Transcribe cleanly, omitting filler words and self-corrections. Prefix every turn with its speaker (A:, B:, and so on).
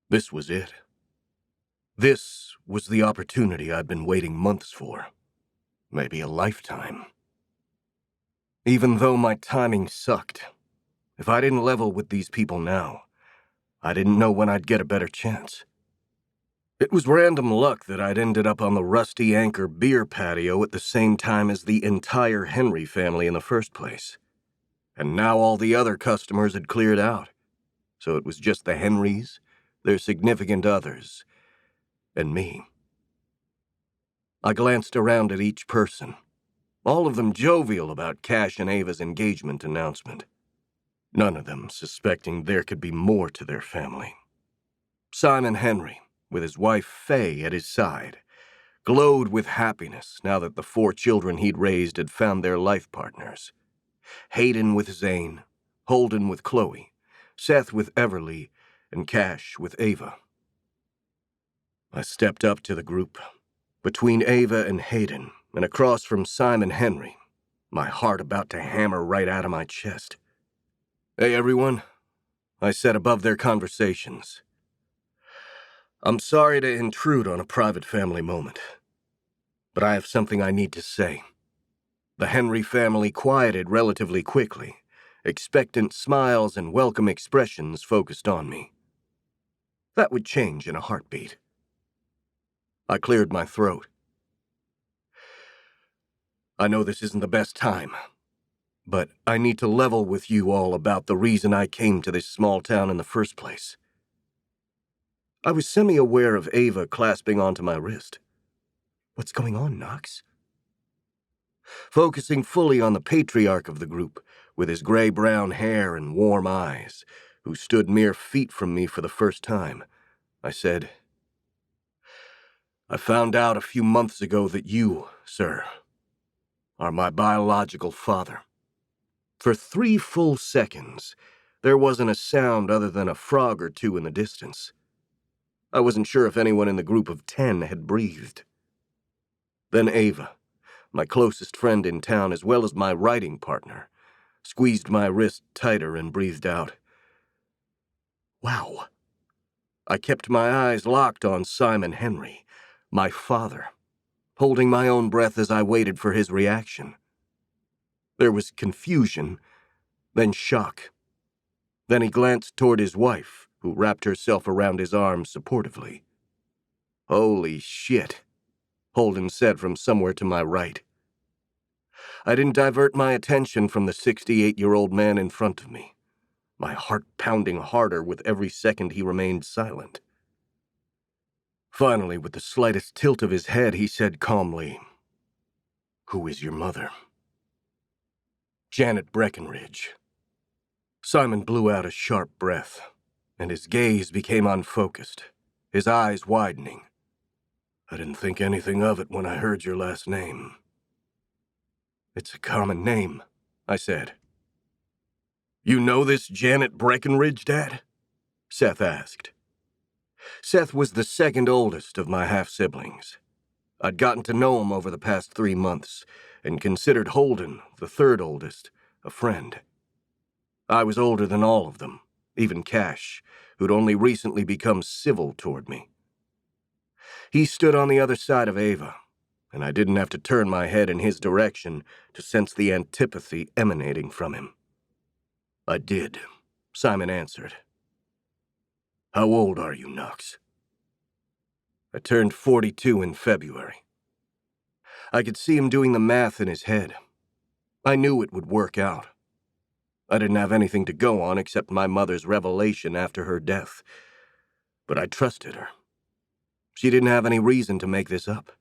A: This was it. This was the opportunity I'd been waiting months for. Maybe a lifetime. Even though my timing sucked, if I didn't level with these people now, I didn't know when I'd get a better chance. It was random luck that I'd ended up on the Rusty Anchor beer patio at the same time as the entire Henry family in the first place. And now all the other customers had cleared out, so it was just the Henrys, their significant others, and me. I glanced around at each person, all of them jovial about Cash and Ava's engagement announcement. None of them suspecting there could be more to their family. Simon Henry, with his wife Faye at his side, glowed with happiness now that the 4 children he'd raised had found their life partners. Hayden with Zane, Holden with Chloe, Seth with Everly, and Cash with Ava. I stepped up to the group, between Ava and Hayden, and across from Simon Henry, my heart about to hammer right out of my chest. "Hey, everyone," I said above their conversations. "I'm sorry to intrude on a private family moment, but I have something I need to say." The Henry family quieted relatively quickly, expectant smiles and welcome expressions focused on me. That would change in a heartbeat. I cleared my throat. "I know this isn't the best time, but I need to level with you all about the reason I came to this small town in the first place." I was semi-aware of Ava clasping onto my wrist. "What's going on, Knox?" Focusing fully on the patriarch of the group, with his gray-brown hair and warm eyes, who stood mere feet from me for the first time, I said, "I found out a few months ago that you, sir, are my biological father." For 3 full seconds, there wasn't a sound other than a frog or two in the distance. I wasn't sure if anyone in the group of 10 had breathed. Then Ava, my closest friend in town as well as my writing partner, squeezed my wrist tighter and breathed out, "Wow." I kept my eyes locked on Simon Henry, my father, holding my own breath as I waited for his reaction. There was confusion, then shock. Then he glanced toward his wife, who wrapped herself around his arms supportively. "Holy shit," Holden said from somewhere to my right. I didn't divert my attention from the 68-year-old man in front of me, my heart pounding harder with every second he remained silent. Finally, with the slightest tilt of his head, he said calmly, "Who is your mother?" "Janet Breckenridge." Simon blew out a sharp breath, and his gaze became unfocused, his eyes widening. "I didn't think anything of it when I heard your last name." "It's a common name," I said. "You know this Janet Breckenridge, Dad?" Seth asked. Seth was the second oldest of my half-siblings. I'd gotten to know him over the past 3 months, and considered Holden, the third oldest, a friend. I was older than all of them, even Cash, who'd only recently become civil toward me. He stood on the other side of Ava, and I didn't have to turn my head in his direction to sense the antipathy emanating from him. "I did," Simon answered. "How old are you, Knox?" "I turned 42 in February." I could see him doing the math in his head. I knew it would work out. I didn't have anything to go on except my mother's revelation after her death, but I trusted her. She didn't have any reason to make this up,